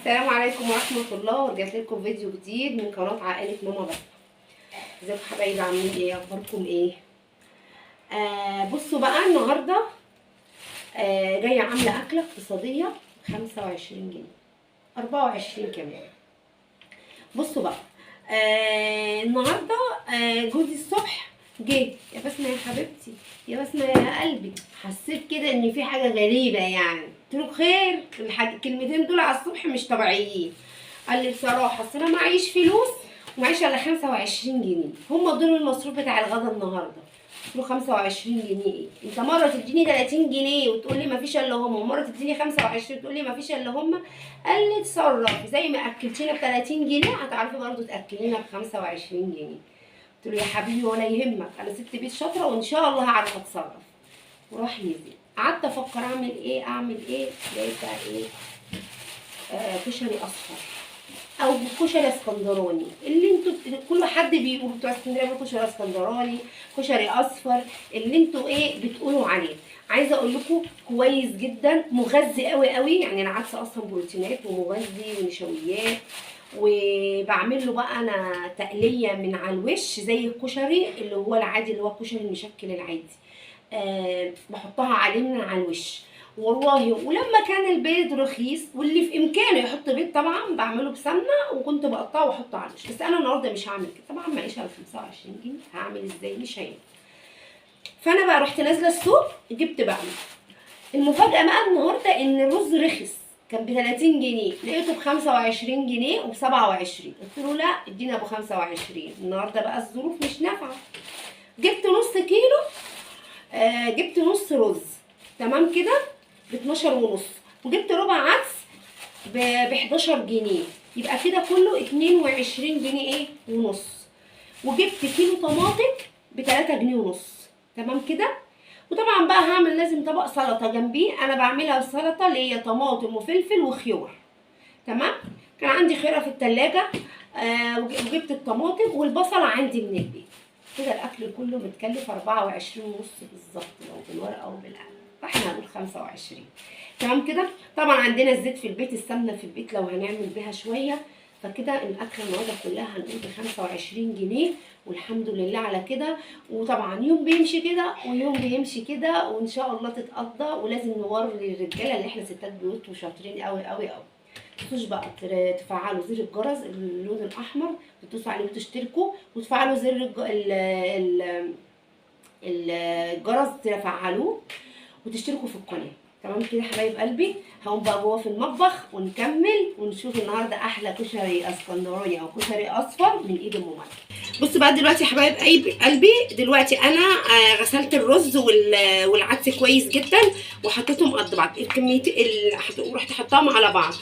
السلام عليكم ورحمة الله، ورجعت لكم فيديو جديد من قناة عائلة ماما بس. ازيكم حبايبي؟ عاملين ايه؟ اخباركم ايه؟ بصوا بقى النهارده جاية عاملة أكلة اقتصادية 25 جنيه 24 كمان. بصوا بقى النهارده جوزي الصبح جه، يا بسمة يا حبيبتي، يا بسمة يا قلبي، حسيت كده ان في حاجه غريبه يعني. قلت له خير؟ الكلمتين دول على الصبح مش طبيعيين. قال لي بصراحه اصل انا معيش فلوس ومعيش الا 25 جنيه، هم دول المصروف بتاع الغدا النهارده. قلت له 25 جنيه ايه؟ انت مره تديني 30 جنيه وتقول لي مفيش الا هم، ومره تديني 25 تقول لي مفيش الا هم. قال لي اتصرفي زي ما اكلتينا ب 30 جنيه هتعرفي برضه تاكلينا ب 25 جنيه. قلت له يا حبيبي ولا يهمك، انا ست بيت شاطره وان شاء الله هعرف اتصرف. وراح يزيد. قعدت افكر اعمل ايه. لقيت بقى ايه؟ كشري اصفر او كشري اسكندراني، اللي انتوا كل حد بيقول بتوع اسكندريه بيقولوا كشري اسكندراني، كشري اصفر، اللي انتوا ايه بتقولوا عليه. عايزه اقول لكم كويس جدا، مغذي قوي قوي، يعني العدس اصلا بروتينات ومغذي ونشويات. وبعمل له بقى انا تقليه من على الوش زي الكشري اللي هو العادي، اللي هو الكشري المشكل العادي. بحطها عليه من على الوش والله. ولما كان البيض رخيص واللي في امكانه يحط بيض طبعا بعمله بسمنه، وكنت بقطعه واحطه على الوش. بس انا النهارده مش هعمل كده طبعا، معيش على 25 جنيه، هعمل ازاي؟ مش هينفع. فانا بقى رحت نازله السوق، جبت بقى المفاجاه بقى النهارده ان الرز رخص، كان ب 30 جنيه لقيته ب 25 جنيه وب 27. قلت له لا ادينا ابو 25. النهارده بقى الظروف مش نافعه. جبت نص كيلو، جبت نص رز تمام كده ب 12 ونص، وجبت ربع عدس ب 11 جنيه، يبقى كده كله 22 جنيه ايه ونص. وجبت كيلو طماطم ب 3 جنيه ونص تمام كده. وطبعا بقى هعمل لازم طبق سلطه جنبيه، انا بعملها السلطه اللي هي طماطم وفلفل وخيار تمام. كان عندي خيره في التلاجة، وجبت الطماطم والبصل عندي من البيت. كده الاكل كله متكلف 24 ونص بالظبط، لو بالورقه او بالقلم، فاحنا هنقول 25 تمام كده. طبعا عندنا الزيت في البيت، السمنه في البيت لو هنعمل بيها شويه. فكده الاكله النهارده كلها هنقول ب 25 جنيه والحمد لله على كده. وطبعا يوم بيمشي كده ويوم بيمشي كده، وان شاء الله تتقضى. ولازم نوري الرجاله اللي احنا ستات بيوت وشاطرين قوي قوي قوي. متنسوش بقى تفعلوا زر الجرس اللون الاحمر، تدوسوا عليه وتشتركوا، وتفعلوا زر الجرس تفعلوه وتشتركوا في القناه تمام كده يا حبايب قلبي. هقوم بقى جوه في المطبخ ونكمل ونشوف النهارده احلى كشري اسكندراني او كشري اصفر من ايد ام مريم. بصوا بقى دلوقتي يا حبايب قلبي، دلوقتي انا غسلت الرز والعدس كويس جدا وحطيتهم قد بعض الكميه، رحت حطاهم على بعض.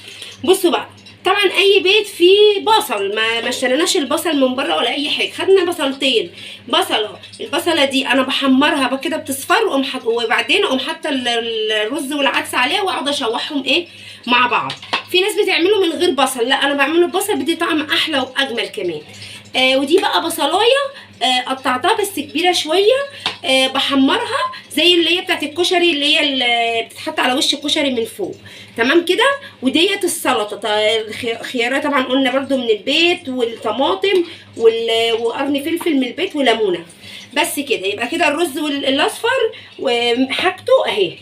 بصوا بقى طبعا اي بيت فيه بصل، ما اشتريناش البصل من بره ولا اي حاجه، خدنا بصلتين. البصله دي انا بحمرها بقى كده بتصفر، وبعدين اقوم حاطه الرز والعدس عليها واقعد اشوحهم ايه مع بعض. في ناس بتعمله من غير بصل، لا انا بعمله ببصل بدي طعم احلى واجمل كمان. ودي بقى بصلايه قطعتها بس كبيره شويه، بحمرها زي اللي هي بتاعت الكشري، اللي هي اللي بتتحط على وش الكشري من فوق تمام كده. وديت السلطه خيارات طبعا قلنا برده من البيت، والطماطم وقرن فلفل من البيت وليمونه. بس كده يبقى كده الرز الاصفر وحاجته اهي.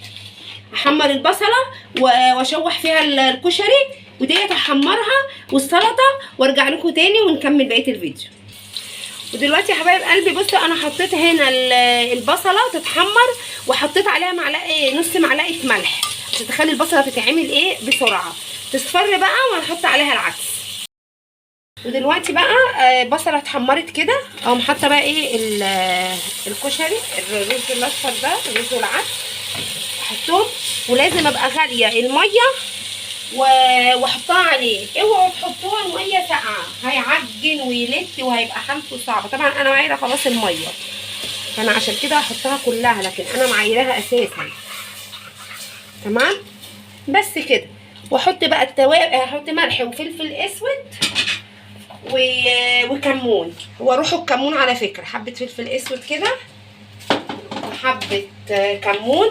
احمر البصله واشوح فيها الكشري، وديت احمرها والسلطه، وارجع لكم تاني ونكمل بقيه الفيديو. ودلوقتي يا حبايب قلبي بصوا انا حطيت هنا البصله تتحمر، وحطيت عليها معلقه نص معلقه ملح عشان تخلي البصله تتعمل ايه بسرعه تصفر بقى، وهنحط عليها العدس. ودلوقتي بقى بصله اتحمرت كده، اقوم حاطه بقى ايه الكشري الرز الاصفر ده، الرز والعدس احطهم. ولازم ابقى غاليه الميه واحطها عليه. اوعوا تحطوها الميه ساقعه، هيعجن ويلت وهيبقى حالته صعبه. طبعا انا معايره خلاص الميه، فانا عشان كده هحطها كلها، لكن انا معايرها اساسا تمام. بس كده. واحط بقى التوابل، هحط ملح وفلفل اسود وكمون. واروح الكمون على فكره حبه فلفل اسود كده وحبه كمون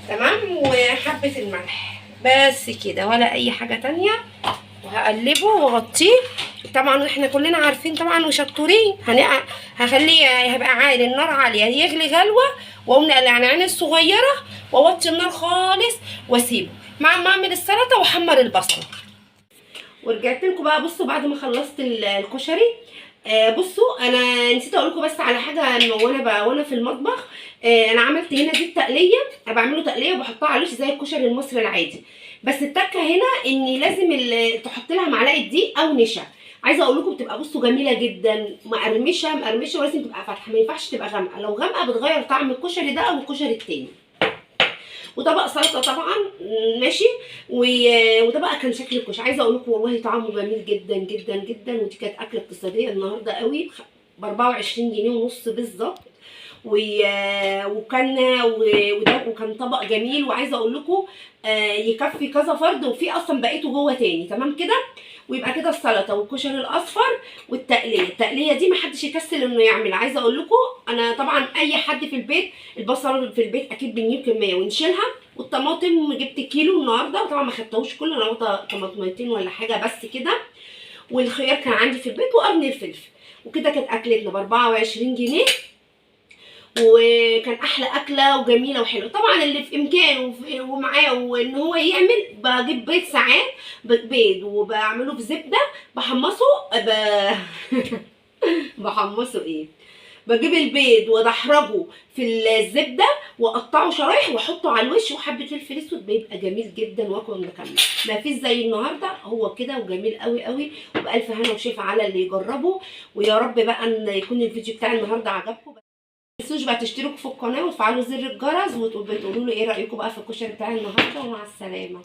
تمام، وحبه الملح بس كده، ولا اي حاجه تانية. وهقلبه واغطيه. طبعا احنا كلنا عارفين طبعا وشطورين، هخليه هيبقى عالي، النار عاليه، يغلي غلوه، واقوم نقلع العين الصغيره واوطي النار خالص واسيبه مع ما اعمل السلطه واحمر البصله. ورجعت لكم بقى. بصوا بعد ما خلصت الكشري، بصوا انا نسيت اقول لكم بس على حاجه وانا في المطبخ. انا عملت هنا دي التقليه، انا بعمله تقليه وبحطها على الوش زي الكشري المصري العادي. بس التكه هنا ان لازم تحط لها معلقه دقيق او نشا. عايزه اقول لكم بتبقى بصوا جميله جدا، مقرمشه مقرمشه، ولازم تبقى فاتحه، ما ينفعش تبقى غامقه، لو غامقه بتغير طعم الكشري ده او الكشري التاني. وطبق سلطه طبعا ماشي. وده بقى كان شكل الكشري. عايزه اقول لكم والله طعمه جميل جدا جدا جدا. ودي كانت اكله اقتصاديه النهارده قوي، ب 24 جنيه ونص بالظبط. وكان طبق جميل. وعايزه اقول لكم يكفي كذا فرد، وفي اصلا بقيته جوه تاني تمام كده. ويبقى كده السلطه والكشري الاصفر والتقليه. التقليه دي ما حدش يكسل انه يعمل. عايزه اقول لكم انا طبعا اي حد في البيت، البصل في البيت اكيد بنجيب كميه ونشيلها. والطماطم جبت كيلو النهارده، وطبعا ما خدتهوش كله، انا واخده طماطميتين ولا حاجه بس كده. والخيار كان عندي في البيت وقرن الفلفل. وكده كانت اكلتنا ب 24 جنيه. وكان احلى اكله وجميله وحلوه. طبعا اللي في امكانه ومعاه وان هو يعمل، بجيب بيض ساعات، بيض وبعمله بزبده، بحمصه بحمصه ايه، بجيب البيض وادحرجه في الزبده واقطعه شرايح واحطه على الوش وحبه فلفل اسود، بيبقى جميل جدا واكل مكمل. ما فيش زي النهارده، هو كده وجميل قوي قوي. وبالف هنا وشفا على اللي يجربه. ويا رب بقى ان يكون الفيديو بتاع النهارده عجبكم. ما تنسوش بقى تشتركوا في القناه وتفعلوا زر الجرس وتقولوا لي ايه رايكم بقى في الكشري بتاع النهارده. ومع السلامه.